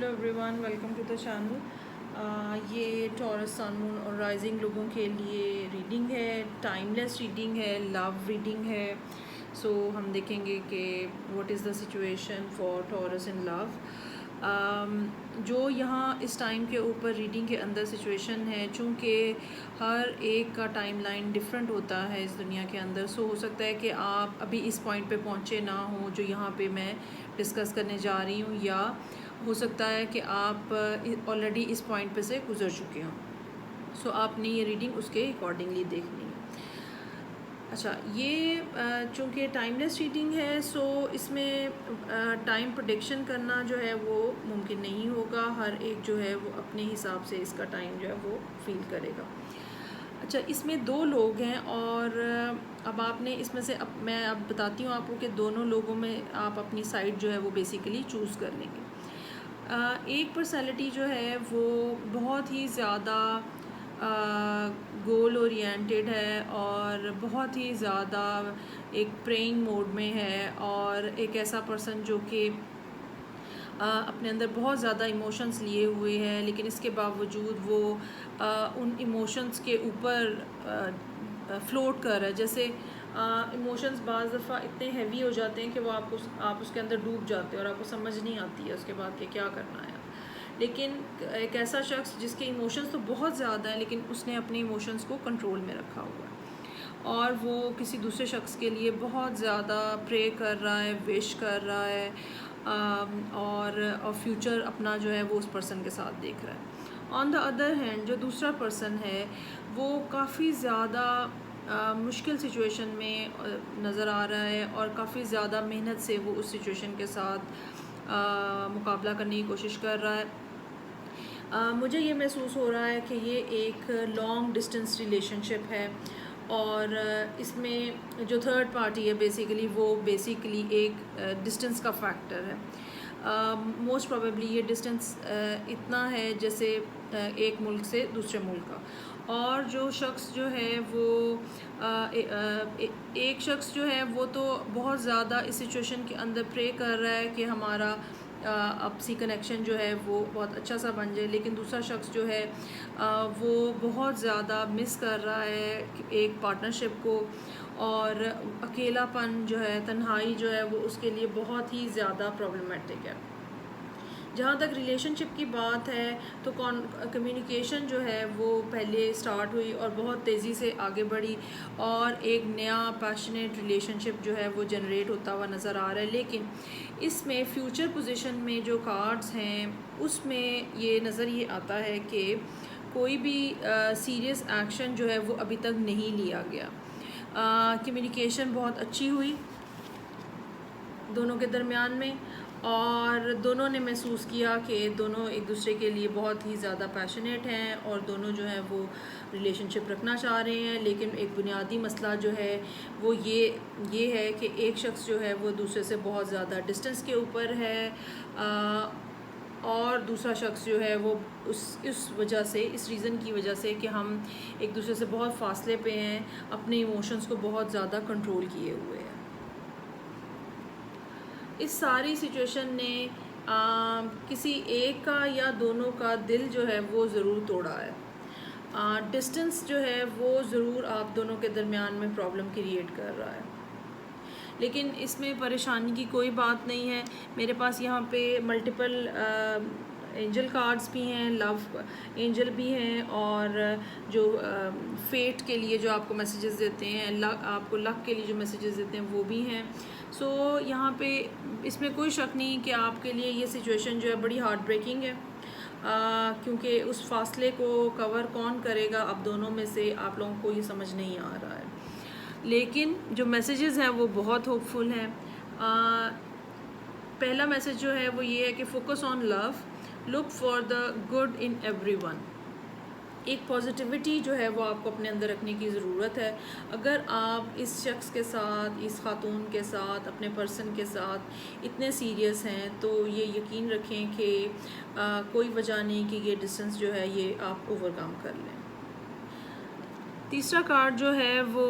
Hello everyone, welcome to the channel. یہ Taurus sun moon اور rising لوگوں کے لیے ریڈنگ ہے، ٹائم لیس ریڈنگ ہے، لو ریڈنگ ہے۔ سو ہم دیکھیں گے کہ what is the situation for Taurus in love. جو یہاں اس ٹائم کے اوپر ریڈنگ کے اندر سچویشن ہے، چونکہ ہر ایک کا ٹائم لائن ڈفرینٹ ہوتا ہے اس دنیا کے اندر، سو ہو سکتا ہے کہ آپ ابھی اس پوائنٹ پہ پہنچے نہ ہوں جو یہاں پہ میں ڈسکس کرنے جا رہی ہوں، یا ہو سکتا ہے کہ آپ آلریڈی اس پوائنٹ پہ سے گزر چکے ہوں۔ سو آپ نے یہ ریڈنگ اس کے اکارڈنگلی دیکھنی ہے۔ اچھا، یہ چونکہ ٹائم لیس ریڈنگ ہے، سو اس میں ٹائم پروڈکشن کرنا جو ہے وہ ممکن نہیں ہوگا۔ ہر ایک جو ہے وہ اپنے حساب سے اس کا ٹائم جو ہے وہ فیل کرے گا۔ اچھا، اس میں دو لوگ ہیں، اور اب آپ نے اس میں سے میں اب بتاتی ہوں آپ کو کہ دونوں لوگوں میں آپ اپنی سائڈ جو ہے وہ بیسیکلی چوز کر لیں گے۔ ایک پرسنالٹی جو ہے وہ بہت ہی زیادہ گول اورینٹیڈ ہے، اور بہت ہی زیادہ ایک پریئنگ موڈ میں ہے، اور ایک ایسا پرسن جو کہ اپنے اندر بہت زیادہ ایموشنز لیے ہوئے ہیں، لیکن اس کے باوجود وہ ان ایموشنز کے اوپر فلوٹ کر رہا ہے۔ جیسے ایموشنز بعض دفعہ اتنے ہیوی ہو جاتے ہیں کہ وہ آپ اس کے اندر ڈوب جاتے ہیں، اور آپ کو سمجھ نہیں آتی ہے اس کے بعد کہ کیا کرنا ہے۔ لیکن ایک ایسا شخص جس کے ایموشنز تو بہت زیادہ ہیں، لیکن اس نے اپنے ایموشنز کو کنٹرول میں رکھا ہوا ہے، اور وہ کسی دوسرے شخص کے لیے بہت زیادہ پرے کر رہا ہے، وش کر رہا ہے، اور فیوچر اپنا جو ہے وہ اس پرسن کے ساتھ دیکھ رہا ہے۔ آن دا ادر ہینڈ جو دوسرا پرسن ہے وہ کافی زیادہ مشکل سچویشن میں نظر آ رہا ہے، اور کافی زیادہ محنت سے وہ اس سچویشن کے ساتھ مقابلہ کرنے کی کوشش کر رہا ہے۔ مجھے یہ محسوس ہو رہا ہے کہ یہ ایک لانگ ڈسٹینس ریلیشن شپ ہے، اور اس میں جو تھرڈ پارٹی ہے وہ بیسیکلی ایک ڈسٹینس کا فیکٹر ہے۔ موسٹ پروبیبلی یہ ڈسٹینس اتنا ہے جیسے ایک ملک سے دوسرے ملک کا، اور جو شخص جو ہے وہ ایک شخص جو ہے وہ تو بہت زیادہ اس سچویشن کے اندر پرے کر رہا ہے کہ ہمارا آپسی کنیکشن جو ہے وہ بہت اچھا سا بن جائے، لیکن دوسرا شخص جو ہے وہ بہت زیادہ مس کر رہا ہے ایک پارٹنرشپ کو، اور اکیلا پن جو ہے، تنہائی جو ہے وہ اس کے لیے بہت ہی زیادہ پرابلمٹک ہے۔ جہاں تک ریلیشن شپ کی بات ہے تو کمیونیکیشن جو ہے وہ پہلے سٹارٹ ہوئی اور بہت تیزی سے آگے بڑھی، اور ایک نیا پیشنیٹ ریلیشن شپ جو ہے وہ جنریٹ ہوتا ہوا نظر آ رہا ہے۔ لیکن اس میں فیوچر پوزیشن میں جو کارڈز ہیں اس میں یہ نظر یہ آتا ہے کہ کوئی بھی سیریس ایکشن جو ہے وہ ابھی تک نہیں لیا گیا۔ کمیونیکیشن بہت اچھی ہوئی دونوں کے درمیان میں، اور دونوں نے محسوس کیا کہ دونوں ایک دوسرے کے لیے بہت ہی زیادہ پیشنیٹ ہیں، اور دونوں جو ہے وہ ریلیشن شپ رکھنا چاہ رہے ہیں۔ لیکن ایک بنیادی مسئلہ جو ہے وہ یہ ہے کہ ایک شخص جو ہے وہ دوسرے سے بہت زیادہ ڈسٹینس کے اوپر ہے، اور دوسرا شخص جو ہے وہ اس وجہ سے، اس ریزن کی وجہ سے کہ ہم ایک دوسرے سے بہت فاصلے پہ ہیں، اپنے ایموشنز کو بہت زیادہ کنٹرول کیے ہوئے ہیں۔ اس ساری سچویشن نے کسی ایک کا یا دونوں کا دل جو ہے وہ ضرور توڑا ہے۔ ڈسٹینس جو ہے وہ ضرور آپ دونوں کے درمیان میں پرابلم کریٹ کر رہا ہے، لیکن اس میں پریشانی کی کوئی بات نہیں ہے۔ میرے پاس یہاں پہ ملٹیپل اینجل کارڈز بھی ہیں، لو اینجل بھی ہیں، اور جو فیٹ کے لیے جو آپ کو میسیجز دیتے ہیں، آپ کو لک کے لیے جو میسیجز دیتے ہیں وہ بھی ہیں۔ سو یہاں پہ اس میں کوئی شک نہیں کہ آپ کے لیے یہ سچویشن جو ہے بڑی ہارٹ بریکنگ ہے، کیونکہ اس فاصلے کو کور کون کرے گا اب دونوں میں سے، آپ لوگوں کو یہ سمجھ نہیں آ رہا ہے۔ لیکن جو میسیجز ہیں وہ بہت ہوپ فل ہیں۔ پہلا میسیج جو ہے وہ یہ ہے کہ focus on love, look for the good in everyone. ایک پازیٹیوٹی جو ہے وہ آپ کو اپنے اندر رکھنے کی ضرورت ہے۔ اگر آپ اس شخص کے ساتھ، اس خاتون کے ساتھ، اپنے پرسن کے ساتھ اتنے سیریس ہیں تو یہ یقین رکھیں کہ کوئی وجہ نہیں کہ یہ ڈسٹینس جو ہے یہ آپ اوور کم کر لیں۔ تیسرا کارڈ جو ہے وہ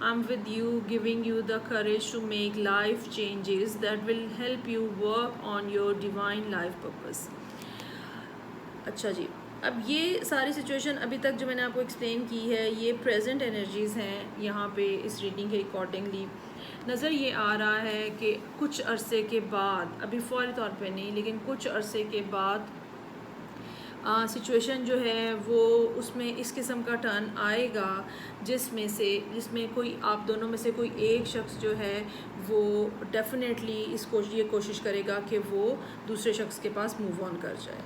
I'm with you, giving you the courage to make life changes that will help you work on your divine life purpose. اچھا جی, اب یہ ساری سچویشن ابھی تک جو میں نے آپ کو ایکسپلین کی ہے یہ پریزنٹ انرجیز ہیں. یہاں پہ اس ریڈنگ کے اکارڈنگلی نظر یہ آ رہا ہے کہ کچھ عرصے کے بعد, ابھی فوری طور پہ نہیں لیکن کچھ عرصے کے بعد سچویشن جو ہے وہ اس میں اس قسم کا ٹرن آئے گا جس میں کوئی آپ دونوں میں سے کوئی ایک شخص جو ہے وہ ڈیفینیٹلی یہ کوشش کرے گا کہ وہ دوسرے شخص کے پاس موو آن کر جائے.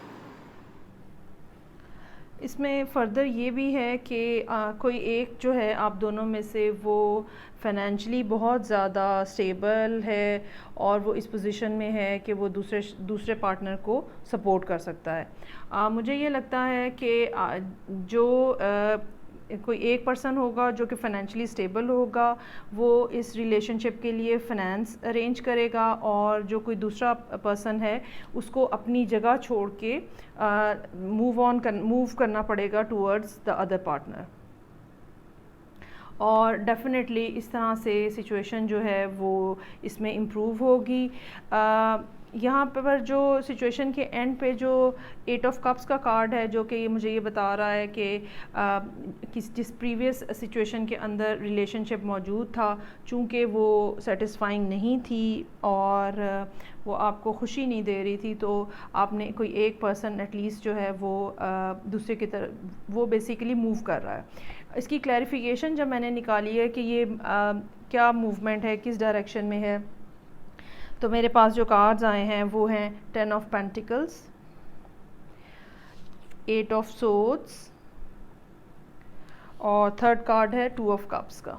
اس میں فردر یہ بھی ہے کہ کوئی ایک جو ہے آپ دونوں میں سے وہ فائنینشلی بہت زیادہ اسٹیبل ہے اور وہ اس پوزیشن میں ہے کہ وہ دوسرے پارٹنر کو سپورٹ کر سکتا ہے. مجھے یہ لگتا ہے کہ جو کوئی ایک پرسن ہوگا جو کہ فائنینشلی اسٹیبل ہوگا وہ اس ریلیشن شپ کے لیے فائنینس ارینج کرے گا, اور جو کوئی دوسرا پرسن ہے اس کو اپنی جگہ چھوڑ کے موو کرنا پڑے گا ٹورڈز دا ادر پارٹنر. اور ڈیفینیٹلی اس طرح سے سچویشن جو ہے وہ اس میں امپروو ہوگی. یہاں پر جو سچویشن کے اینڈ پہ جو 8 آف کپس کا کارڈ ہے جو کہ مجھے یہ بتا رہا ہے کہ جس پریویس سچویشن کے اندر ریلیشن شپ موجود تھا چونکہ وہ سیٹسفائنگ نہیں تھی اور وہ آپ کو خوشی نہیں دے رہی تھی, تو آپ نے کوئی ایک پرسن ایٹ لیسٹ جو ہے وہ دوسرے کی طرف وہ بیسیکلی موو کر رہا ہے. اس کی کلیریفیکیشن جب میں نے نکالی ہے کہ یہ کیا موومنٹ ہے, کس ڈائریکشن میں ہے, تو میرے پاس جو کارڈز آئے ہیں وہ ہیں 10 آف پینٹیکلز, 8 آف سورڈز اور تھرڈ کارڈ ہے 2 آف کپس کا.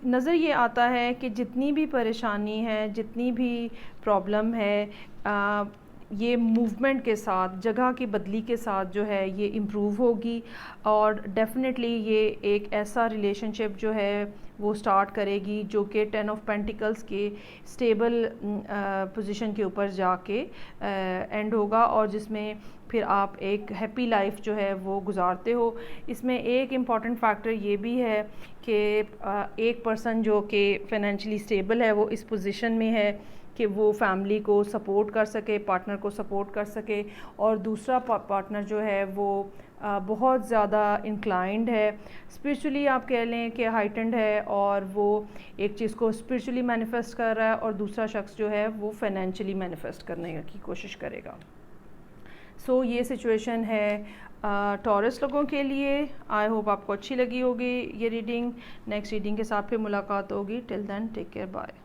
نظر یہ آتا ہے کہ جتنی بھی پریشانی ہے, جتنی بھی پرابلم ہے, یہ موومنٹ کے ساتھ, جگہ کی بدلی کے ساتھ جو ہے یہ امپروو ہوگی, اور ڈیفینیٹلی یہ ایک ایسا ریلیشن شپ جو ہے وہ سٹارٹ کرے گی جو کہ 10 آف پینٹیکلز کے اسٹیبل پوزیشن کے اوپر جا کے اینڈ ہوگا, اور جس میں پھر آپ ایک ہیپی لائف جو ہے وہ گزارتے ہو. اس میں ایک امپورٹنٹ فیکٹر یہ بھی ہے کہ ایک پرسن جو کہ فائنینشلی اسٹیبل ہے وہ اس پوزیشن میں ہے کہ وہ فیملی کو سپورٹ کر سکے, پارٹنر کو سپورٹ کر سکے, اور دوسرا پارٹنر جو ہے وہ بہت زیادہ انکلائنڈ ہے, اسپرچولی آپ کہہ لیں کہ ہائٹنڈ ہے, اور وہ ایک چیز کو اسپرچولی مینیفیسٹ کر رہا ہے, اور دوسرا شخص جو ہے وہ فائنینشلی مینیفیسٹ کرنے کی کوشش کرے گا. سو یہ سچویشن ہے ٹورس لوگوں کے لیے. آئی ہوپ آپ کو اچھی لگی ہوگی یہ ریڈنگ. نیکسٹ ریڈنگ کے ساتھ پھر ملاقات ہوگی. ٹل دین ٹیک کیئر, بائے.